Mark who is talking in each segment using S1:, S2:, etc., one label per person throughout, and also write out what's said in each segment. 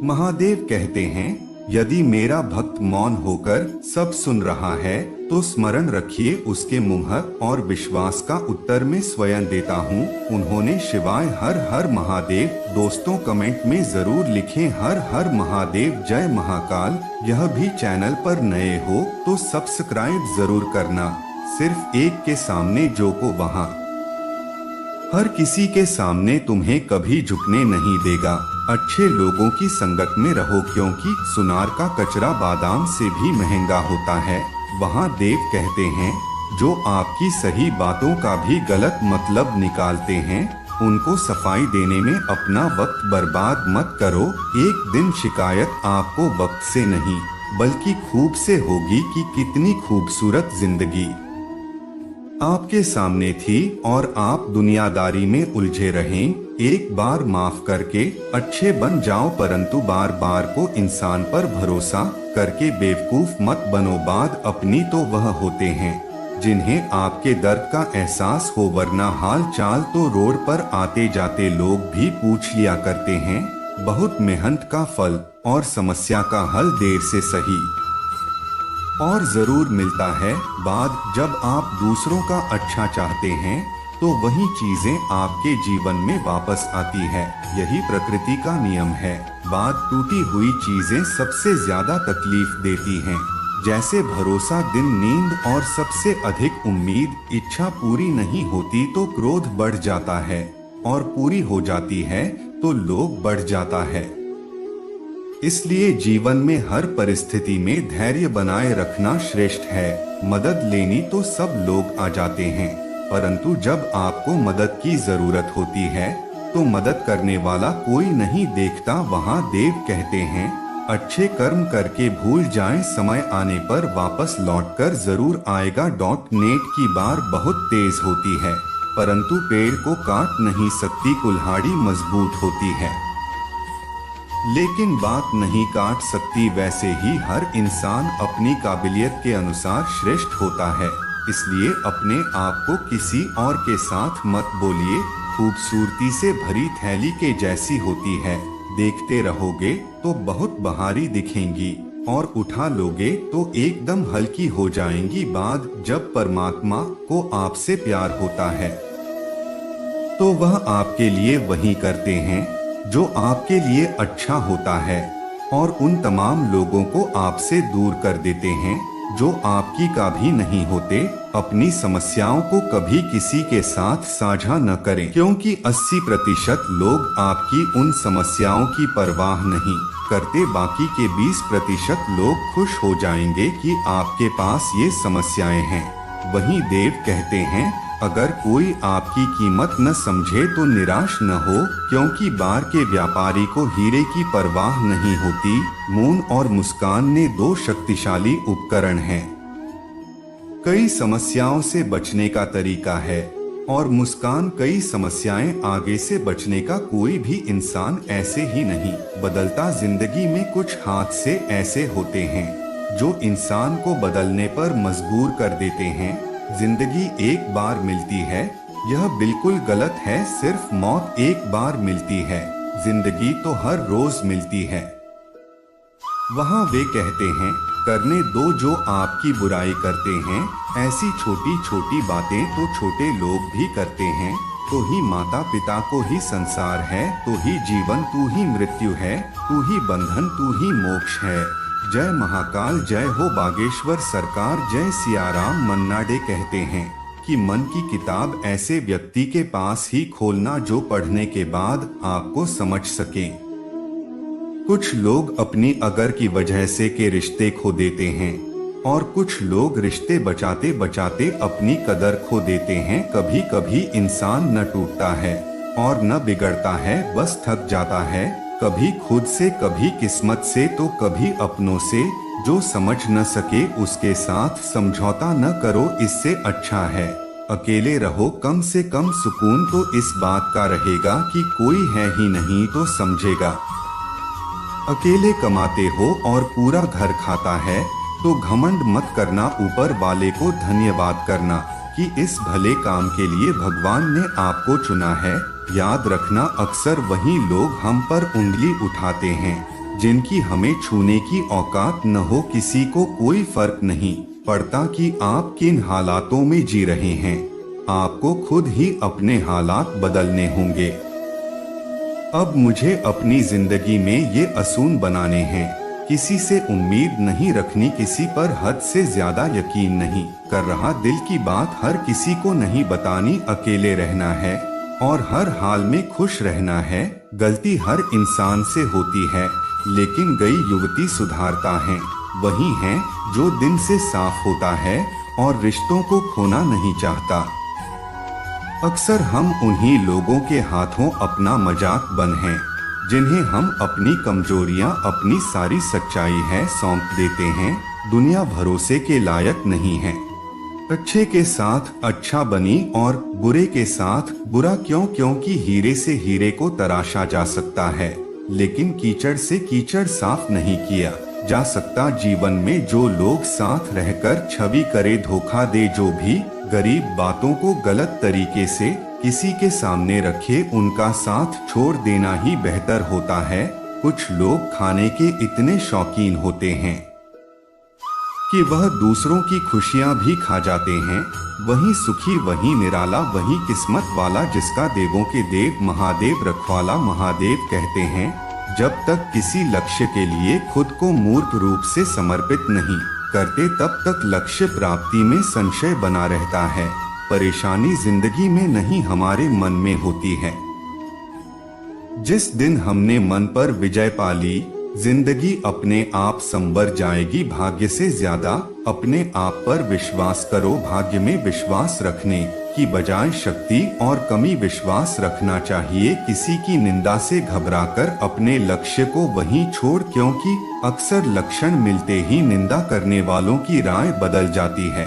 S1: महादेव कहते हैं, यदि मेरा भक्त मौन होकर सब सुन रहा है तो स्मरण रखिए उसके मुंह और विश्वास का उत्तर मैं स्वयं देता हूँ। उन्होंने शिवाय हर हर महादेव। दोस्तों कमेंट में जरूर लिखें हर हर महादेव, जय महाकाल। यह भी चैनल पर नए हो तो सब्सक्राइब जरूर करना। सिर्फ एक के सामने जो को वहाँ, हर किसी के सामने तुम्हें कभी झुकने नहीं देगा। अच्छे लोगों की संगत में रहो, क्योंकि सुनार का कचरा बादाम से भी महंगा होता है। वहाँ देव कहते हैं, जो आपकी सही बातों का भी गलत मतलब निकालते हैं, उनको सफाई देने में अपना वक्त बर्बाद मत करो। एक दिन शिकायत आपको वक्त से नहीं बल्कि खूब से होगी कि कितनी खूबसूरत जिंदगी आपके सामने थी और आप दुनियादारी में उलझे रहें। एक बार माफ करके अच्छे बन जाओ, परंतु बार बार को इंसान पर भरोसा करके बेवकूफ मत बनो। बाद अपनी तो वह होते हैं जिन्हें आपके दर्द का एहसास हो, वरना हाल चाल तो रोड पर आते जाते लोग भी पूछ लिया करते हैं। बहुत मेहनत का फल और समस्या का हल देर से सही और जरूर मिलता है। बाद जब आप दूसरों का अच्छा चाहते हैं तो वही चीजें आपके जीवन में वापस आती है। यही प्रकृति का नियम है। बाद टूटी हुई चीजें सबसे ज्यादा तकलीफ देती हैं। जैसे भरोसा, दिन, नींद और सबसे अधिक उम्मीद। इच्छा पूरी नहीं होती तो क्रोध बढ़ जाता है और पूरी हो जाती है तो लोभ बढ़ जाता है। इसलिए जीवन में हर परिस्थिति में धैर्य बनाए रखना श्रेष्ठ है। मदद लेनी तो सब लोग आ जाते हैं, परंतु जब आपको मदद की जरूरत होती है तो मदद करने वाला कोई नहीं देखता। वहाँ देव कहते हैं, अच्छे कर्म करके भूल जाएं, समय आने पर वापस लौटकर जरूर आएगा। .नेट की बार बहुत तेज होती है, परंतु पेड़ को काट नहीं सकती। कुल्हाड़ी मजबूत होती है लेकिन बात नहीं काट सकती। वैसे ही हर इंसान अपनी काबिलियत के अनुसार श्रेष्ठ होता है। इसलिए अपने आप को किसी और के साथ मत बोलिए। खूबसूरती से भरी थैली के जैसी होती है, देखते रहोगे तो बहुत बाहरी दिखेंगी और उठा लोगे तो एकदम हल्की हो जाएंगी। बाद जब परमात्मा को आपसे प्यार होता है तो वह आपके लिए वही करते हैं जो आपके लिए अच्छा होता है, और उन तमाम लोगों को आपसे दूर कर देते हैं जो आपकी का भी नहीं होते। अपनी समस्याओं को कभी किसी के साथ साझा न करें, क्योंकि 80% लोग आपकी उन समस्याओं की परवाह नहीं करते। बाकी के 20% लोग खुश हो जाएंगे कि आपके पास ये समस्याएं हैं। वहीं देव कहते हैं, अगर कोई आपकी कीमत न समझे तो निराश न हो, क्योंकि बार के व्यापारी को हीरे की परवाह नहीं होती। मौन और मुस्कान ने दो शक्तिशाली उपकरण हैं। कई समस्याओं से बचने का तरीका है और मुस्कान कई समस्याएं आगे से बचने का। कोई भी इंसान ऐसे ही नहीं बदलता। जिंदगी में कुछ हादसे ऐसे होते हैं जो इंसान को बदलने पर मजबूर कर देते हैं। जिंदगी एक बार मिलती है, यह बिल्कुल गलत है। सिर्फ मौत एक बार मिलती है, जिंदगी तो हर रोज मिलती है। वहाँ वे कहते हैं, करने दो जो आपकी बुराई करते हैं। ऐसी छोटी छोटी बातें तो छोटे लोग भी करते हैं। तो ही माता पिता को ही संसार है, तो ही जीवन, तू ही मृत्यु है, तू ही बंधन, तू ही मोक्ष है। जय महाकाल, जय हो बागेश्वर सरकार, जय सियाराम। मन्ना डे कहते हैं कि मन की किताब ऐसे व्यक्ति के पास ही खोलना जो पढ़ने के बाद आपको समझ सके। कुछ लोग अपनी अगर की वजह से के रिश्ते खो देते हैं और कुछ लोग रिश्ते बचाते बचाते अपनी कदर खो देते हैं। कभी कभी इंसान न टूटता है और न बिगड़ता है, बस थक जाता है। कभी खुद से, कभी किस्मत से, तो कभी अपनों से। जो समझ न सके उसके साथ समझौता न करो, इससे अच्छा है अकेले रहो। कम से कम सुकून तो इस बात का रहेगा कि कोई है ही नहीं तो समझेगा। अकेले कमाते हो और पूरा घर खाता है तो घमंड मत करना, ऊपर वाले को धन्यवाद करना कि इस भले काम के लिए भगवान ने आपको चुना है। याद रखना, अक्सर वही लोग हम पर उंगली उठाते हैं जिनकी हमें छूने की औकात न हो। किसी को कोई फर्क नहीं पड़ता कि आप किन हालातों में जी रहे हैं, आपको खुद ही अपने हालात बदलने होंगे। अब मुझे अपनी जिंदगी में ये असूल बनाने हैं, किसी से उम्मीद नहीं रखनी, किसी पर हद से ज्यादा यकीन नहीं कर रहा, दिल की बात हर किसी को नहीं बतानी, अकेले रहना है और हर हाल में खुश रहना है। गलती हर इंसान से होती है, लेकिन गई युवती सुधारता है वही है जो दिन से साफ होता है और रिश्तों को खोना नहीं चाहता। अक्सर हम उन्हीं लोगों के हाथों अपना मजाक बन हैं, जिन्हें हम अपनी कमजोरियां, अपनी सारी सच्चाई है सौंप देते हैं। दुनिया भरोसे के लायक नहीं है। अच्छे के साथ अच्छा बनी और बुरे के साथ बुरा क्यों? क्योंकि हीरे से हीरे को तराशा जा सकता है, लेकिन कीचड़ से कीचड़ साफ नहीं किया जा सकता। जीवन में जो लोग साथ रहकर छवि करे, धोखा दे, जो भी गरीब बातों को गलत तरीके से किसी के सामने रखे, उनका साथ छोड़ देना ही बेहतर होता है। कुछ लोग खाने के इतने शौकीन होते हैं कि वह दूसरों की खुशियां भी खा जाते हैं। वही सुखी, वही निराला, वही किस्मत वाला, जिसका देवों के देव महादेव रखवाला महादेव कहते हैं। जब तक किसी लक्ष्य के लिए खुद को मूर्ख रूप से समर्पित नहीं करते, तब तक लक्ष्य प्राप्ति में संशय बना रहता है। परेशानी जिंदगी में नहीं, हमारे मन में होती है। जिस दिन हमने मन पर विजय पा ली, जिंदगी अपने आप संवर जाएगी। भाग्य से ज्यादा अपने आप पर विश्वास करो। भाग्य में विश्वास रखने की बजाय शक्ति और कमी विश्वास रखना चाहिए। किसी की निंदा से घबराकर अपने लक्ष्य को वहीं छोड़, क्योंकि अक्सर लक्षण मिलते ही निंदा करने वालों की राय बदल जाती है।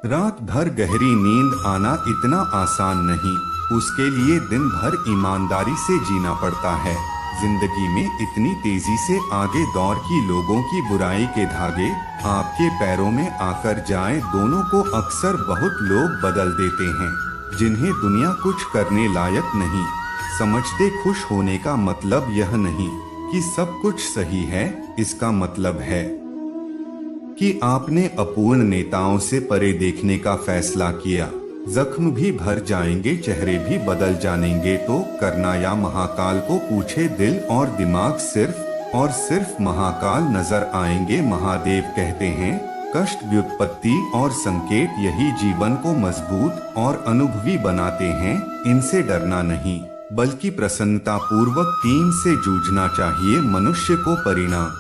S1: रात भर गहरी नींद आना इतना आसान नहीं, उसके लिए दिन भर ईमानदारी से जीना पड़ता है। जिंदगी में इतनी तेजी से आगे दौड़ की लोगों की बुराई के धागे आपके पैरों में आकर जाएं, दोनों को अक्सर बहुत लोग बदल देते हैं, जिन्हें दुनिया कुछ करने लायक नहीं समझते। खुश होने का मतलब यह नहीं कि सब कुछ सही है, इसका मतलब है कि आपने अपूर्ण नेताओं से परे देखने का फैसला किया। जख्म भी भर जाएंगे, चेहरे भी बदल जानेंगे, तो करना या महाकाल को पूछे। दिल और दिमाग सिर्फ और सिर्फ महाकाल नजर आएंगे। महादेव कहते हैं, कष्ट, व्युत्पत्ति और संकेत यही जीवन को मजबूत और अनुभवी बनाते हैं। इनसे डरना नहीं, बल्कि प्रसन्नता पूर्वक टीम से जूझना चाहिए। मनुष्य को परिणाम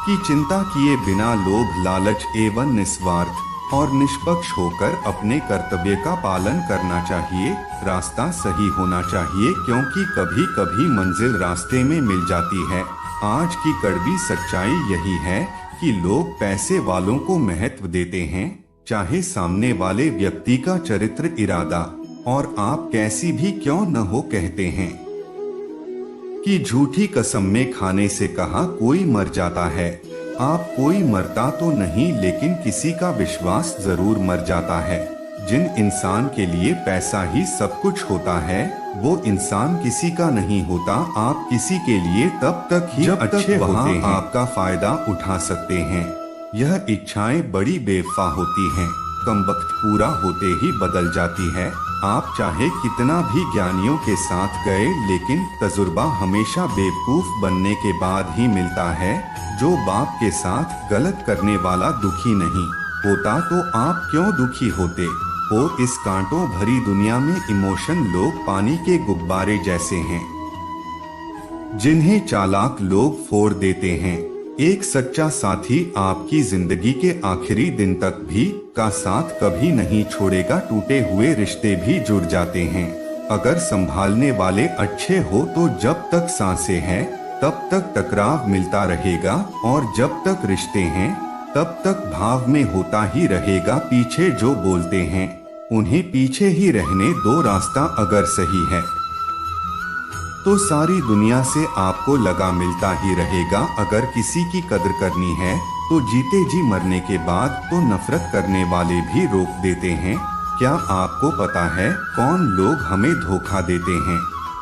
S1: की चिंता किए बिना लोभ, लालच एवं निस्वार्थ और निष्पक्ष होकर अपने कर्तव्य का पालन करना चाहिए। रास्ता सही होना चाहिए, क्योंकि कभी कभी मंजिल रास्ते में मिल जाती है। आज की कड़वी सच्चाई यही है कि लोग पैसे वालों को महत्व देते हैं, चाहे सामने वाले व्यक्ति का चरित्र, इरादा और आप कैसी भी क्यों न हो। कहते हैं कि झूठी कसम में खाने से कहा कोई मर जाता है। आप कोई मरता तो नहीं, लेकिन किसी का विश्वास जरूर मर जाता है। जिन इंसान के लिए पैसा ही सब कुछ होता है, वो इंसान किसी का नहीं होता। आप किसी के लिए तब तक ही जब अच्छे होते हैं, आपका फायदा उठा सकते हैं। यह इच्छाएं बड़ी बेवफा होती हैं, कम वक्त पूरा होते ही बदल जाती है। आप चाहे कितना भी ज्ञानियों के साथ गए, लेकिन तजुर्बा हमेशा बेवकूफ बनने के बाद ही मिलता है। जो बाप के साथ गलत करने वाला दुखी नहीं होता, तो आप क्यों दुखी होते हो? इस कांटों भरी दुनिया में इमोशन लोग पानी के गुब्बारे जैसे हैं, जिन्हें चालाक लोग फोड़ देते हैं। एक सच्चा साथी आपकी जिंदगी के आखिरी दिन तक भी का साथ कभी नहीं छोड़ेगा। टूटे हुए रिश्ते भी जुड़ जाते हैं। अगर संभालने वाले अच्छे हो तो जब तक सांसें हैं तब तक टकराव मिलता रहेगा, और जब तक रिश्ते हैं तब तक भाव में होता ही रहेगा। पीछे जो बोलते हैं उन्हें पीछे ही रहने दो। रास्ता अगर सही है तो सारी दुनिया से आपको लगा मिलता ही रहेगा। अगर किसी की कदर करनी है तो जीते जी मरने के बाद तो नफरत करने वाले भी रोक देते हैं। क्या आपको पता है कौन लोग हमें धोखा देते हैं?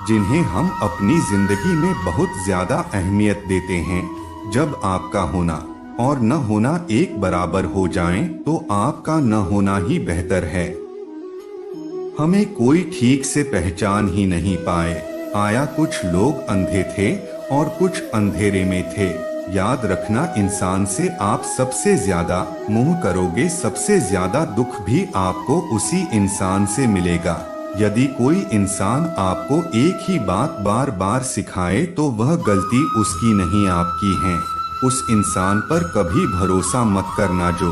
S1: जिन्हें हम अपनी जिंदगी में बहुत ज्यादा अहमियत देते हैं। जब आपका होना और न होना एक बराबर हो जाएं, तो आपका न होना ही बेहतर है। हमें कोई ठीक से पहचान ही नहीं पाए। आया कुछ लोग अंधे थे और कुछ अंधेरे में थे। याद रखना, इंसान से आप सबसे ज्यादा मोह करोगे, सबसे ज्यादा दुख भी आपको उसी इंसान से मिलेगा। यदि कोई इंसान आपको एक ही बात बार बार सिखाए तो वह गलती उसकी नहीं, आपकी है। उस इंसान पर कभी भरोसा मत करना जो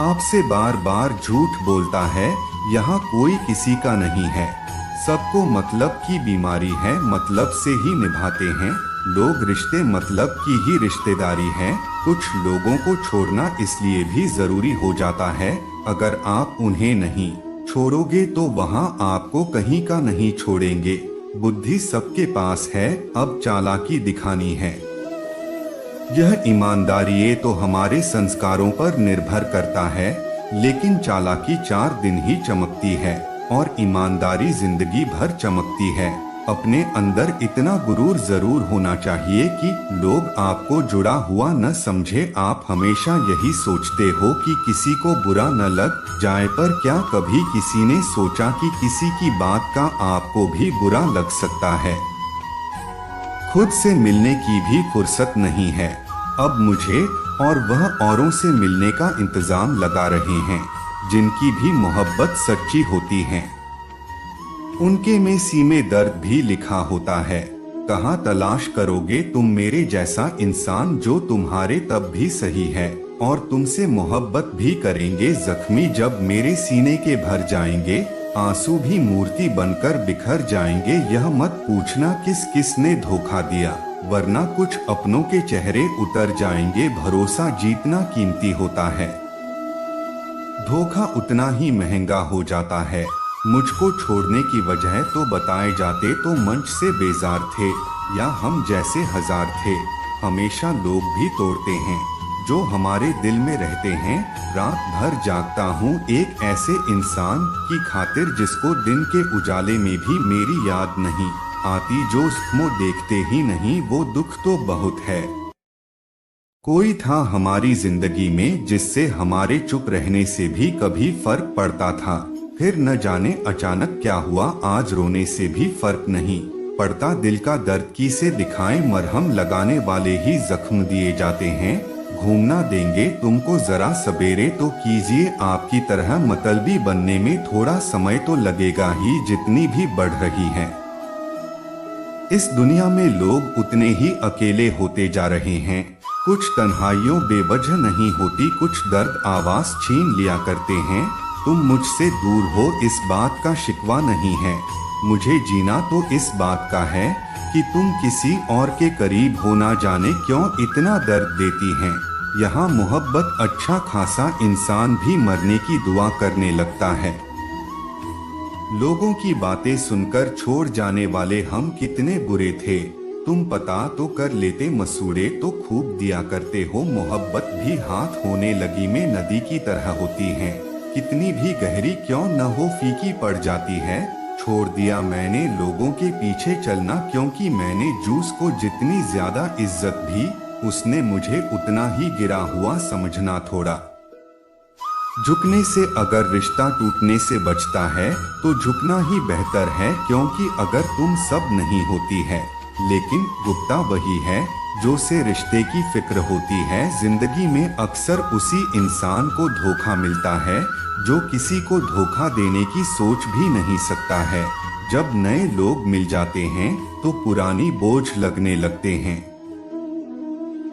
S1: आपसे बार बार झूठ बोलता है। यहाँ कोई किसी का नहीं है, सबको मतलब की बीमारी है, मतलब से ही निभाते हैं लोग रिश्ते, मतलब की ही रिश्तेदारी है। कुछ लोगों को छोड़ना इसलिए भी जरूरी हो जाता है, अगर आप उन्हें नहीं छोड़ोगे तो वहाँ आपको कहीं का नहीं छोड़ेंगे। बुद्धि सबके पास है, अब चालाकी दिखानी है। यह ईमानदारी तो हमारे संस्कारों पर निर्भर करता है, लेकिन चालाकी 4 दिन ही चमकती है और ईमानदारी जिंदगी भर चमकती है। अपने अंदर इतना गुरूर जरूर होना चाहिए कि लोग आपको जुड़ा हुआ न समझे। आप हमेशा यही सोचते हो कि किसी को बुरा न लग जाए, पर क्या कभी किसी ने सोचा कि किसी की बात का आपको भी बुरा लग सकता है। खुद से मिलने की भी फुर्सत नहीं है। अब मुझे और वह औरों से मिलने का इंतजाम लगा रहे हैं, जिनकी भी मोहब्बत सच्ची होती है। उनके में सीमे दर्द भी लिखा होता है। कहाँ तलाश करोगे तुम मेरे जैसा इंसान जो तुम्हारे तब भी सही है और तुमसे मोहब्बत भी करेंगे। जख्मी जब मेरे सीने के भर जाएंगे, आंसू भी मूर्ति बनकर बिखर जाएंगे। यह मत पूछना किस किस ने धोखा दिया, वरना कुछ अपनों के चेहरे उतर जाएंगे। भरोसा जीतना कीमती होता है, धोखा उतना ही महंगा हो जाता है। मुझको छोड़ने की वजह तो बताए जाते तो मंच से बेजार थे, या हम जैसे हजार थे। हमेशा लोग भी तोड़ते हैं जो हमारे दिल में रहते हैं। रात भर जागता हूँ एक ऐसे इंसान की खातिर जिसको दिन के उजाले में भी मेरी याद नहीं आती, जो उसको देखते ही नहीं। वो दुख तो बहुत है। कोई था हमारी जिंदगी में जिससे हमारे चुप रहने से भी कभी फर्क पड़ता था, फिर न जाने अचानक क्या हुआ, आज रोने से भी फर्क नहीं पड़ता। दिल का दर्द की से दिखाएं, मरहम लगाने वाले ही जख्म दिए जाते हैं। घूमना देंगे तुमको जरा सवेरे तो कीजिए, आपकी तरह मतलबी बनने में थोड़ा समय तो लगेगा ही, जितनी भी बढ़ रही है इस दुनिया में लोग उतने ही अकेले होते जा रहे हैं। कुछ तन्हाइयों बेवजह नहीं होती, कुछ दर्द आवाज छीन लिया करते हैं। तुम मुझसे दूर हो इस बात का शिकवा नहीं है, मुझे जीना तो इस बात का है कि तुम किसी और के करीब हो। ना जाने क्यों इतना दर्द देती हैं। यहाँ मोहब्बत अच्छा खासा इंसान भी मरने की दुआ करने लगता है। लोगों की बातें सुनकर छोड़ जाने वाले हम कितने बुरे थे, तुम पता तो कर लेते। मसूड़े तो खूब दिया करते हो, मोहब्बत भी हाथ होने लगी में नदी की तरह होती है। कितनी भी गहरी क्यों न हो फीकी पड़ जाती है। छोड़ दिया मैंने लोगों के पीछे चलना, क्योंकि मैंने जूस को जितनी ज्यादा इज्जत भी उसने मुझे उतना ही गिरा हुआ समझना। थोड़ा झुकने से अगर रिश्ता टूटने से बचता है तो झुकना ही बेहतर है, क्योंकि अगर तुम सब नहीं होती है, लेकिन गुप्ता वही है जो से रिश्ते की फिक्र होती है। जिंदगी में अक्सर उसी इंसान को धोखा मिलता है जो किसी को धोखा देने की सोच भी नहीं सकता है। जब नए लोग मिल जाते हैं तो पुरानी बोझ लगने लगते हैं।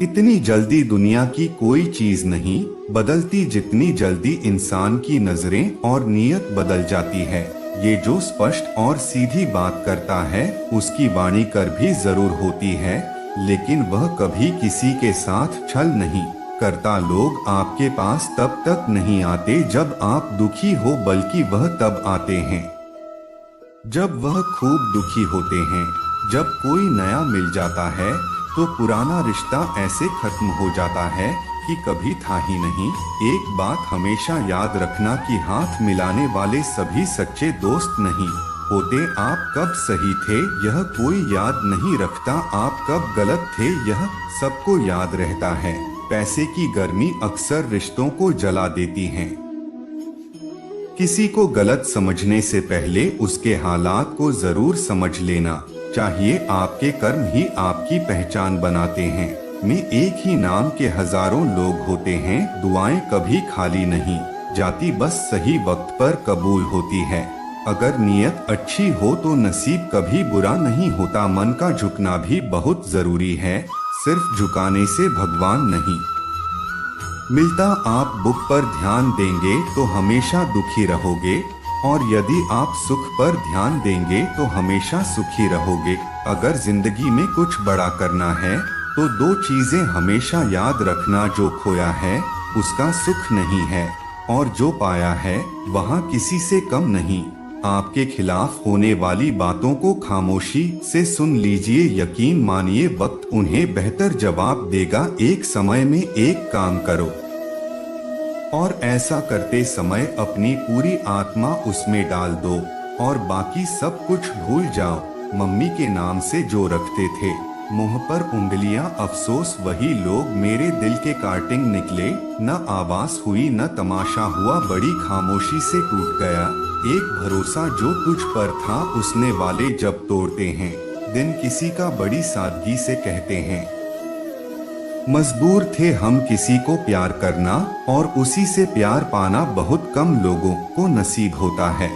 S1: इतनी जल्दी दुनिया की कोई चीज नहीं बदलती जितनी जल्दी इंसान की नजरें और नीयत बदल जाती है। ये जो स्पष्ट और सीधी बात करता है उसकी वाणी कर भी जरूर होती है, लेकिन वह कभी किसी के साथ छल नहीं करता। लोग आपके पास तब तक नहीं आते जब आप दुखी हो, बल्कि वह तब आते हैं जब वह खूब दुखी होते हैं। जब कोई नया मिल जाता है तो पुराना रिश्ता ऐसे खत्म हो जाता है कि कभी था ही नहीं। एक बात हमेशा याद रखना कि हाथ मिलाने वाले सभी सच्चे दोस्त नहीं होते आप कब सही थे यह कोई याद नहीं रखता, आप कब गलत थे यह सबको याद रहता है। पैसे की गर्मी अक्सर रिश्तों को जला देती है। किसी को गलत समझने से पहले उसके हालात को जरूर समझ लेना चाहिए। आपके कर्म ही आपकी पहचान बनाते हैं। में एक ही नाम के हजारों लोग होते हैं, दुआएं कभी खाली नहीं जाती, बस सही वक्त पर कबूल होती है। अगर नीयत अच्छी हो तो नसीब कभी बुरा नहीं होता। मन का झुकना भी बहुत जरूरी है, सिर्फ झुकाने से भगवान नहीं मिलता। आप बुक पर ध्यान देंगे तो हमेशा दुखी रहोगे, और यदि आप सुख पर ध्यान देंगे तो हमेशा सुखी रहोगे। अगर जिंदगी में कुछ बड़ा करना है तो दो चीजें हमेशा याद रखना, जो खोया है उसका सुख नहीं है, और जो पाया है वहाँ किसी से कम नहीं। आपके खिलाफ होने वाली बातों को खामोशी से सुन लीजिए, यकीन मानिए वक्त उन्हें बेहतर जवाब देगा। एक समय में एक काम करो और ऐसा करते समय अपनी पूरी आत्मा उसमें डाल दो और बाकी सब कुछ भूल जाओ। मम्मी के नाम से जो रखते थे मुंह पर उंगलियां, अफसोस वही लोग मेरे दिल के काटिंग निकले। न आवाज हुई न तमाशा हुआ, बड़ी खामोशी से टूट गया एक भरोसा जो तुझ पर था। उसने वाले जब तोड़ते हैं दिन किसी का, बड़ी सादगी से कहते हैं। मजबूर थे हम किसी को प्यार करना, और उसी से प्यार पाना बहुत कम लोगों को नसीब होता है।